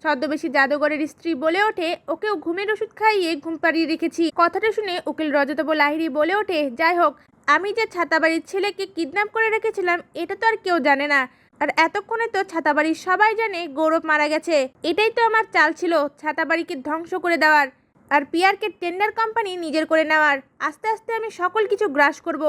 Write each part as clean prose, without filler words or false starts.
ছদ্মবেশী জাদুঘরের স্ত্রী বলে ওঠে, ওকেও ঘুমের ওষুধ খাইয়ে ঘুম পাড়িয়ে রেখেছি। কথাটা শুনে উকিল রজতব লাহিড়ী বলে ওঠে, যাই হোক, আমি যে ছাতাবাড়ির ছেলেকে কিডন্যাপ করে রেখেছিলাম এটা তো আর কেউ জানে না। আর এতক্ষণে তো ছাতাবাড়ির সবাই জানে গৌরব মারা গেছে। এটাই তো আমার চাল ছিল, ছাতাবাড়িকে ধ্বংস করে দেওয়ার আর পিয়ারকে টেন্ডার কোম্পানি নিজের করে নেওয়ার। আস্তে আস্তে আমি সকল কিছু গ্রাস করব,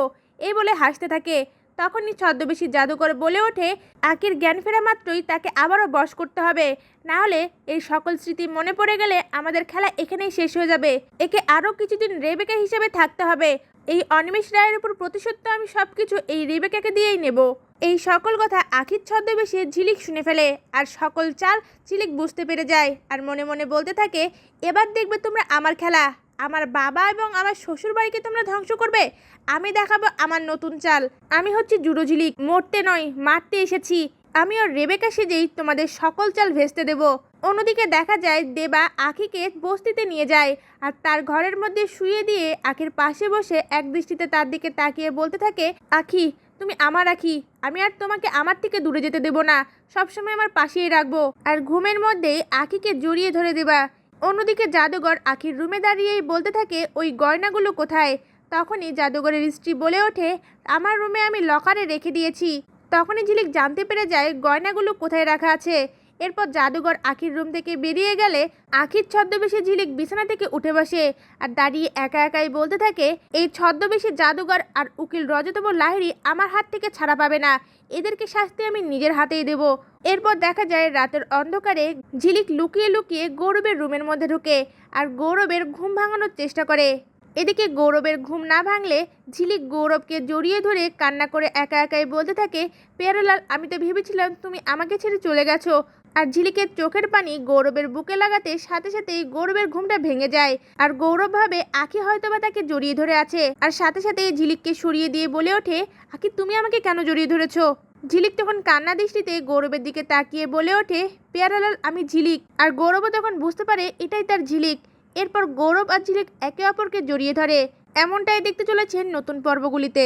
এই বলে হাসতে থাকে। তখনই ছদ্মবেশী জাদুকর বলে ওঠে, আকির জ্ঞান ফেরা মাত্রই তাকে আবারও বশ করতে হবে, না হলে এই সকল স্মৃতি মনে পড়ে গেলে আমাদের খেলা এখানেই শেষ হয়ে যাবে। একে আরও কিছুদিন রেবেকা হিসেবে থাকতে হবে। এই অনিমেষ রায়ের উপর প্রতিশোধ তো আমি সবকিছু এই রেবেকাকে দিয়েই নেব। এই সকল কথা আখির ছদ্মবেশে ঝিলিক শুনে ফেলে আর সকল চাল ঝিলিক বুঝতে পেরে যায় আর মনে মনে বলতে থাকে, এবার দেখবে তোমরা আমার খেলা। আমার বাবা এবং আমার শ্বশুর বাড়িকে তোমরা ধ্বংস করবে, আমি দেখাবো আমার নতুন চাল। আমি হচ্ছে জুডো ঝিলিক, মরতে নয় মারতে এসেছি। আমি ওর রেবেকা সেজেই তোমাদের সকল চাল ভেস্তে দেব। অন্যদিকে দেখা যায় দেবা আখিকে বস্তিতে নিয়ে যায় আর তার ঘরের মধ্যে শুয়ে দিয়ে আখির পাশে বসে এক দৃষ্টিতে তার দিকে তাকিয়ে বলতে থাকে, আখি তুমি আমার আখি, আমি আর তোমাকে আমার থেকে দূরে যেতে দেব না, সবসময় আমার পাশেই রাখবো। আর ঘুমের মধ্যেই আখিকে জড়িয়ে ধরে দেবা। অন্যদিকে জাদুঘর আখির রুমে দাঁড়িয়েই বলতে থাকে, ওই গয়নাগুলো কোথায়? তখনই জাদুঘরের স্ত্রী বলে ওঠে, আমার রুমে আমি লকারে রেখে দিয়েছি। তখনই ঝিলিক জানতে পেরে যায় গয়নাগুলো কোথায় রাখা আছে। এরপর জাদুঘর আখির রুম থেকে বেরিয়ে গেলে আখির ছদ্মবেশে ঝিলিক বিছানা থেকে উঠে বসে আর দাঁড়িয়ে একা একাই বলতে থাকে, এই ছদ্মবেশে জাদুঘর আর উকিল রজতব লাহিড়ী আমার হাত থেকে ছাড়া পাবে না, এদেরকে শাস্তি আমি নিজের হাতেই দেব। এরপর দেখা যায় রাতের অন্ধকারে ঝিলিক লুকিয়ে লুকিয়ে গৌরবের রুমের মধ্যে ঢুকে আর গৌরবের ঘুম ভাঙানোর চেষ্টা করে। এদিকে গৌরবের ঘুম না ভাঙলে ঝিলিক গৌরবকে জড়িয়ে ধরে কান্না করে একা একাই বলতে থাকে, পেয়ারেলাল, আমি তো ভেবেছিলাম তুমি আমাকে ছেড়ে চলে গেছো। আর ঝিলিকের চোখের পানি গৌরবের বুকে লাগাতে সাথে সাথেই গৌরবের ঘুমটা ভেঙে যায় আর গৌরব ভাবে আখি হয়তোবা তাকে জড়িয়ে ধরে আছে। আর সাথে সাথে ঝিলিককে সরিয়ে দিয়ে বলে ওঠে, আখি তুমি আমাকে কেন জড়িয়ে ধরেছো? ঝিলিক তখন কান্না দৃষ্টিতে গৌরবের দিকে তাকিয়ে বলে ওঠে, পেয়ারেলাল, আমি ঝিলিক। আর গৌরবও তখন বুঝতে পারে এটাই তার ঝিলিক। এরপর গৌরব আর ঝিলিক একে অপরকে জড়িয়ে ধরে। এমনটাই দেখতে চলেছেন নতুন পর্বগুলিতে।